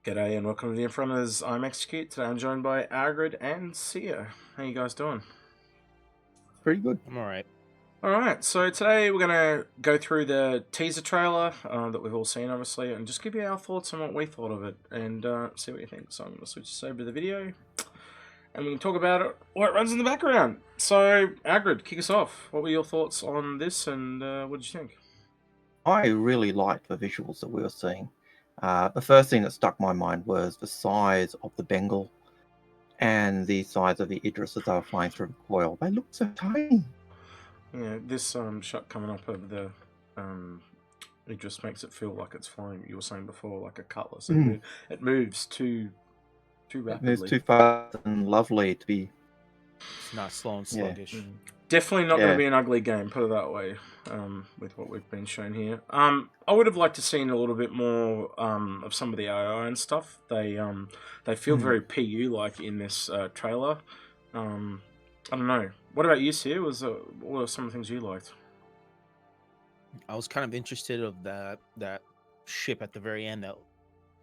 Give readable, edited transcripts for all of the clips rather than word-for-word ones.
G'day and welcome to the Infronters. I'm Execute. Today I'm joined by Algared and Sia. How you guys doing? Pretty good. I'm alright. Alright, so today we're going to go through the teaser trailer that we've all seen, obviously, and just give you our thoughts on what we thought of it and see what you think. So I'm going to switch this over to the video and we can talk about it while it runs in the background. So, Algared, kick us off. What were your thoughts on this and what did you think? I really liked the visuals that we were seeing. The first thing that stuck my mind was the size of the Bengal and the size of the Idris as they were flying through the coil. They look so tiny. Yeah, this shot coming up of the it just makes it feel like it's flying. You were saying before, like a cutlass. It moves too rapidly. It moves too fast and lovely to be. It's not slow and sluggish. Definitely not going to be an ugly game, put it that way. With what we've been shown here, I would have liked to seen a little bit more of some of the AI and stuff. They feel very PU like in this trailer. I don't know. What about you, Sia? What are some of the things you liked? I was kind of interested of that ship at the very end. That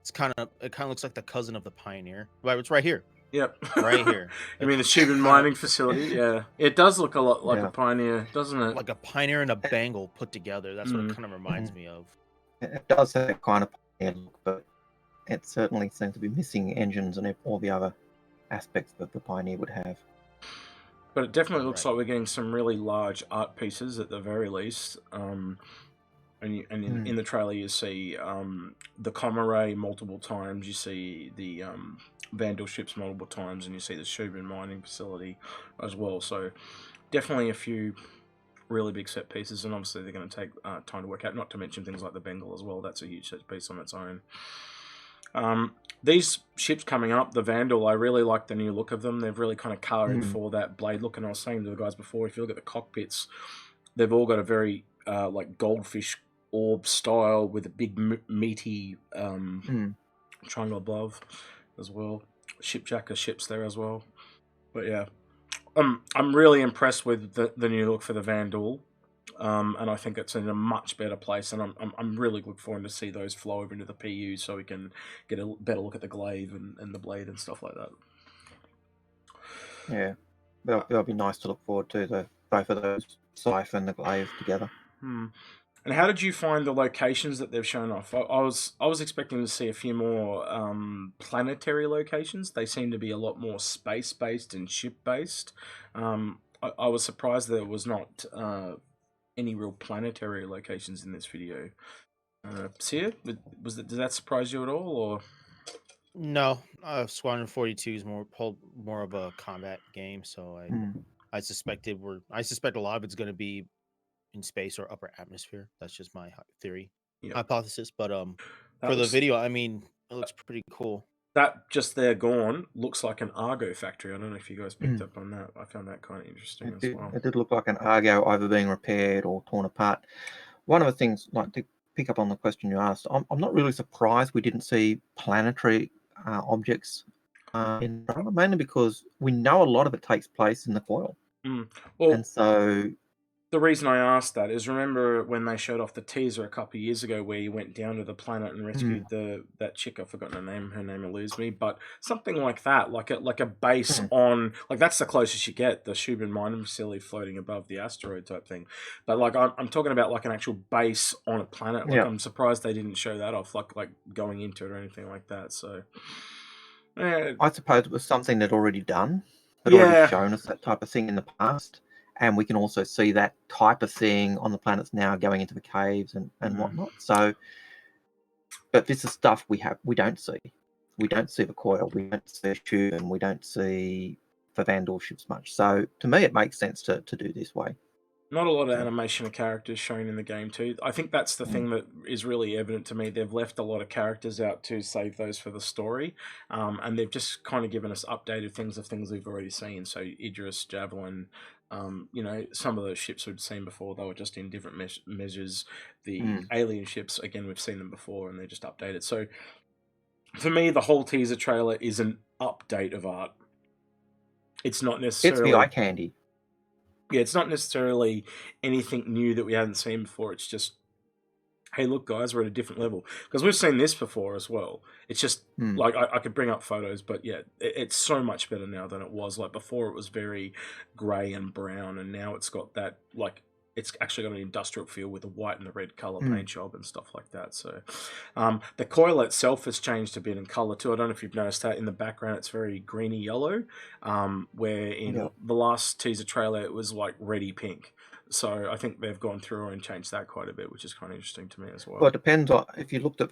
it kind of looks like the cousin of the Pioneer. But it's right here. Yep, right here. You mean the Squadron mining facility? Yeah, it does look a lot like a Pioneer, doesn't it? Like a Pioneer and a Bengal put together. That's what it kind of reminds me of. It does have that kind of Pioneer look, but it certainly seems to be missing engines and all the other aspects that the Pioneer would have. But it definitely looks like we're getting some really large art pieces at the very least. And in the trailer you see the Comaray multiple times, you see the Vandal ships multiple times, and you see the Squadron mining facility as well. So definitely a few really big set pieces, and obviously they're going to take time to work out, not to mention things like the Bengal as well. That's a huge set piece on its own. These ships coming up, the Vandal, I really like the new look of them. They've really kind of colored for that blade look, and I was saying to the guys before, if you look at the cockpits, they've all got a very like goldfish orb style with a big meaty triangle above as well. Shipjacker ships there as well. But yeah, I'm really impressed with the new look for the Vandal. And I think it's in a much better place, and I'm really looking forward to see those flow over into the PU so we can get a better look at the glaive and the blade and stuff like that. Yeah, that'll be nice to look forward to, both of those, Scythe and the glaive together. And how did you find the locations that they've shown off? I was expecting to see a few more planetary locations. They seem to be a lot more space-based and ship-based. I was surprised there was not any real planetary locations in this video. Sia, did that surprise you at all, or? No, Squadron 42 is more of a combat game, so I suspect a lot of it's going to be in space or upper atmosphere. That's just my theory, hypothesis. But for the video, I mean, it looks pretty cool. That just there gone looks like an Argo factory. I don't know if you guys picked up on that. I found that kind of interesting as well. It did look like an Argo either being repaired or torn apart. One of the things, like to pick up on the question you asked, I'm not really surprised we didn't see planetary objects in the trailer, mainly because we know a lot of it takes place in the coil. Well, and so the reason I asked that is, remember when they showed off the teaser a couple of years ago where you went down to the planet and rescued that chick? I've forgotten her name. Her name eludes me, but something like that, like a base on, like, that's the closest you get, the Squadron mining facility floating above the asteroid type thing. But like I'm talking about like an actual base on a planet. Like I'm surprised they didn't show that off, like going into it or anything like that. So I suppose it was something they'd already done. They'd already shown us that type of thing in the past. And we can also see that type of thing on the planets now, going into the caves and whatnot. So, but this is stuff we don't see. We don't see the coil. We don't see Tube, and we don't see the Vandal ships much. So, to me, it makes sense to do this way. Not a lot of animation of characters shown in the game too. I think that's the thing that is really evident to me. They've left a lot of characters out to save those for the story, and they've just kind of given us updated things we've already seen. So Idris, Javelin, you know, some of those ships we'd seen before. They were just in different measures. The alien ships, again, we've seen them before, and they're just updated. So for me, the whole teaser trailer is an update of art. It's not necessarily... It's the eye candy. Yeah, it's not necessarily anything new that we hadn't seen before. It's just, hey, look, guys, we're at a different level. Because we've seen this before as well. It's just, like, I could bring up photos, but yeah, it's so much better now than it was. Like, before it was very grey and brown, and now it's got that, like, it's actually got an industrial feel with the white and the red colour paint job and stuff like that. So, the coil itself has changed a bit in colour too. I don't know if you've noticed that in the background, it's very greeny yellow, where in the last teaser trailer it was like reddy pink. So I think they've gone through and changed that quite a bit, which is kind of interesting to me as well. Well, it depends on if you looked at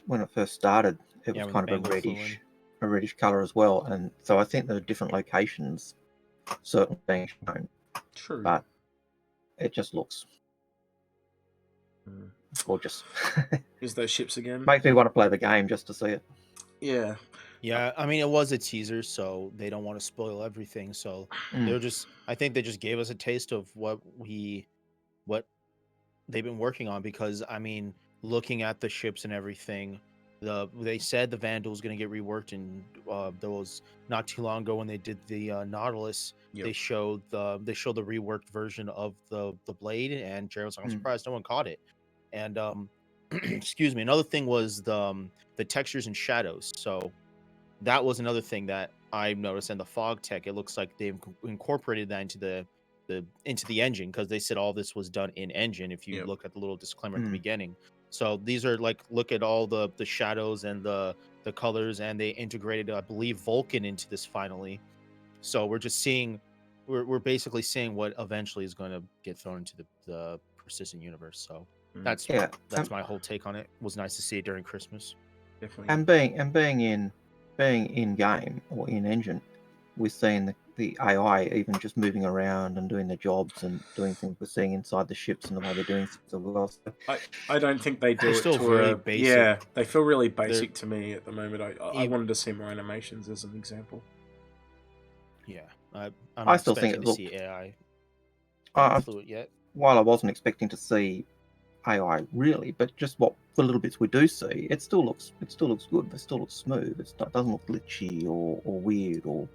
when it first started, it was kind of a reddish color as well, and so I think there are different locations certainly being shown. True, but it just looks gorgeous. Is those ships again? Makes me want to play the game just to see it. Yeah. Yeah, I mean, it was a teaser, so they don't want to spoil everything. So they're I think they just gave us a taste of what they've been working on. Because I mean, looking at the ships and everything, they said the Vandal was going to get reworked, and there was not too long ago when they did the Nautilus. Yep. They showed the reworked version of the blade, and Jared was like, "I'm surprised no one caught it." And excuse me, another thing was the textures and shadows. So that was another thing that I noticed. And the fog tech, it looks like they've incorporated that into the engine, because they said all this was done in engine. If you look at the little disclaimer at the beginning. So these are like, look at all the shadows and the colors, and they integrated, I believe, Vulcan into this finally. So we're just seeing, we're basically seeing what eventually is going to get thrown into the persistent universe. So that's my whole take on it. It was nice to see it during Christmas. Definitely. And being in game or in engine, we're seeing the AI even just moving around and doing their jobs and doing things we're seeing inside the ships and the way they're doing things as well. So I don't think they do it still to very basic. Yeah, they feel really basic to me at the moment. I wanted to see more animations as an example. Yeah, I still think it looks. See AI. Fluid yet? While I wasn't expecting to see AI really, but just what the little bits we do see, it still looks good. It still looks smooth. It doesn't look glitchy or weird or.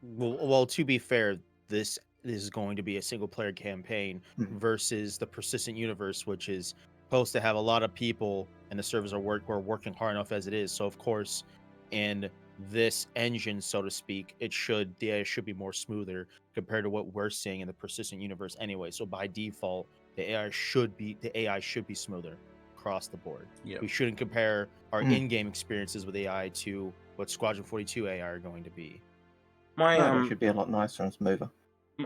Well, to be fair, this is going to be a single player campaign versus the persistent universe, which is supposed to have a lot of people, and the servers are working hard enough as it is. So of course, in this engine, so to speak, the AI should be more smoother compared to what we're seeing in the persistent universe anyway. So by default, the AI should be smoother across the board. Yep. We shouldn't compare our in-game experiences with AI to what Squadron 42 AI are going to be. It should be a lot nicer and smoother.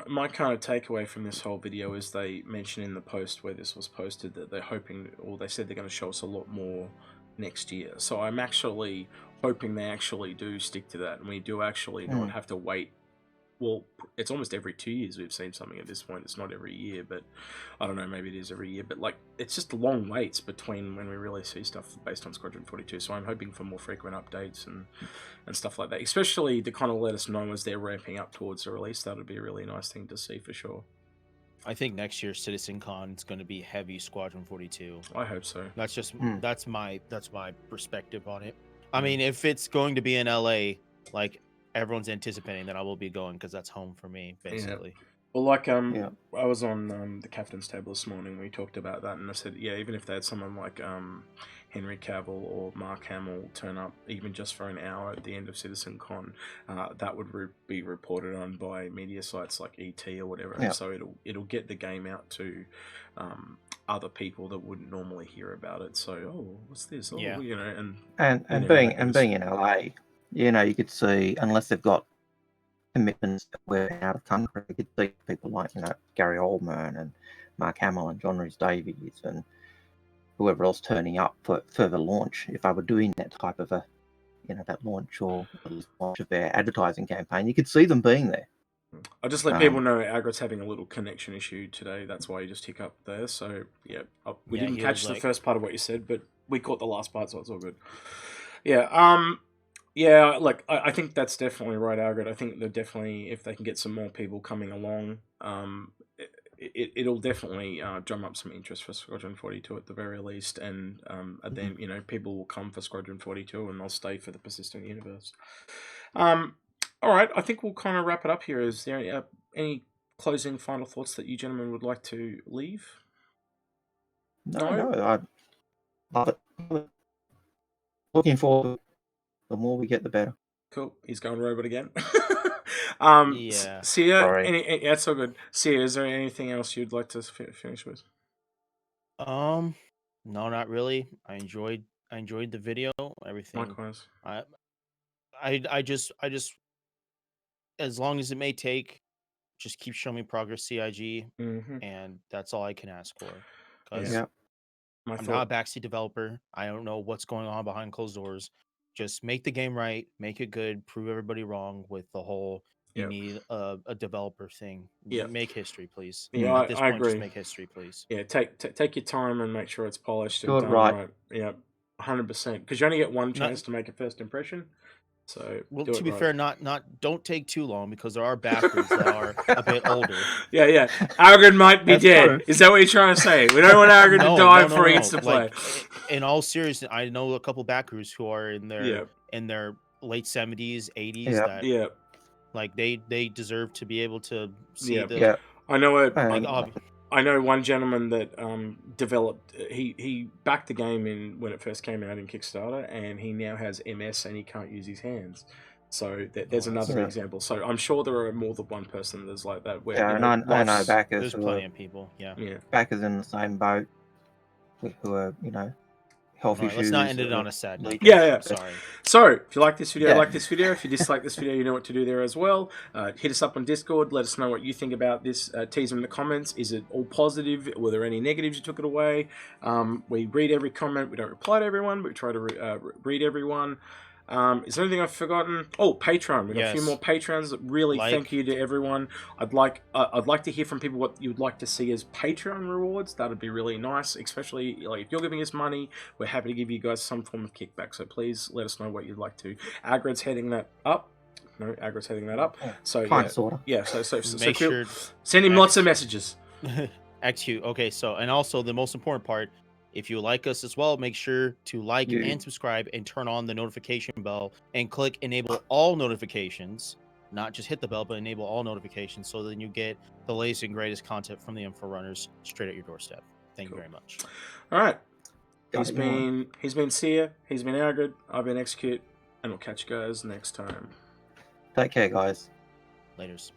My kind of takeaway from this whole video is they mentioned in the post where this was posted that they're hoping, or they said they're going to show us a lot more next year. So I'm actually hoping they actually do stick to that, and we do actually not have to wait. Well, it's almost every 2 years we've seen something at this point. It's not every year, but I don't know, maybe it is every year. But like, it's just long waits between when we really see stuff based on Squadron 42. So I'm hoping for more frequent updates and stuff like that, especially to kind of let us know as they're ramping up towards the release. That would be a really nice thing to see for sure. I think next year's CitizenCon is going to be heavy Squadron 42. I hope so. That's just that's my perspective on it. I mean, if it's going to be in LA, like everyone's anticipating, then I will be going, because that's home for me, basically. Yeah. Well, like I was on the captain's table this morning. We talked about that, and I said, yeah, even if they had someone like Henry Cavill or Mark Hamill turn up, even just for an hour at the end of CitizenCon, that would be reported on by media sites like ET or whatever. Yeah. So it'll get the game out to other people that wouldn't normally hear about it. So, oh, what's this? Oh, you know, and being in LA, you know, you could see, unless they've got commitments that we're out of country, you could see people like, you know, Gary Oldman and Mark Hamill and John Rhys Davies and whoever else turning up for further launch. If I were doing that type of that launch or launch of their advertising campaign, you could see them being there. I'll just let people know Algared's having a little connection issue today. That's why he just hiccuped there. So, yeah, we didn't catch the first part of what you said, but we caught the last part, so it's all good. Yeah, yeah, like, I think that's definitely right, Algared. I think they're definitely, if they can get some more people coming along, it'll definitely drum up some interest for Squadron 42 at the very least, and then, you know, people will come for Squadron 42 and they'll stay for the persistent universe. All right, I think we'll kind of wrap it up here. Is there any closing final thoughts that you gentlemen would like to leave? No, I love it. Looking forward. The more we get, the better. Cool. He's going robot again. Yeah. Sia, Sorry. that's so good. Sia, is there anything else you'd like to finish with? No, not really. I enjoyed the video. Everything. Likewise. I just as long as it may take, just keep showing me progress, CIG, and that's all I can ask for. Because I'm not a backseat developer. I don't know what's going on behind closed doors. Just make the game right, make it good, prove everybody wrong with the whole you need a developer thing. Make history, please. Yeah, At this I point, agree. just make history, please. Yeah, take your time and make sure it's polished and Good, done right. right. Yeah, 100%. Because you only get one chance to make a first impression. So, to be fair, don't take too long because there are backers that are a bit older. Yeah. Algared might be dead. True. Is that what you're trying to say? We don't want Algared to die before he gets to play. Like, in all seriousness, I know a couple backers who are in their late 70s, 80s. That like they deserve to be able to see the. I know I know one gentleman that developed. He backed the game when it first came out in Kickstarter, and he now has MS and he can't use his hands. So there's another example. So I'm sure there are more than one person that's like that. Where, I know backers. There's plenty of people. Yeah. Backers in the same boat who are health issues. Let's not end it on a sad note. Yeah. Sorry. So if you like this video, like this video. If you dislike this video, you know what to do there as well. Hit us up on Discord. Let us know what you think about this teaser in the comments. Is it all positive? Were there any negatives you took it away? We read every comment. We don't reply to everyone, but we try to read everyone. Is there anything I've forgotten? Oh, Patreon. We got a few more patrons. Really, thank you to everyone. I'd like to hear from people what you'd like to see as Patreon rewards. That'd be really nice, especially like if you're giving us money. We're happy to give you guys some form of kickback. So please let us know what you'd like to. Algared's heading that up. No, Algared's heading that up. So sorta. Yeah. So make sure send him lots of messages. XQ. Okay. So and also the most important part. If you like us as well, make sure to like and subscribe and turn on the notification bell and click enable all notifications. Not just hit the bell, but enable all notifications so then you get the latest and greatest content from the Info Runners straight at your doorstep. Thank you very much. All right. He's been Sia, he's been Algared, I've been Execute, and we'll catch you guys next time. Take care, guys. Laters.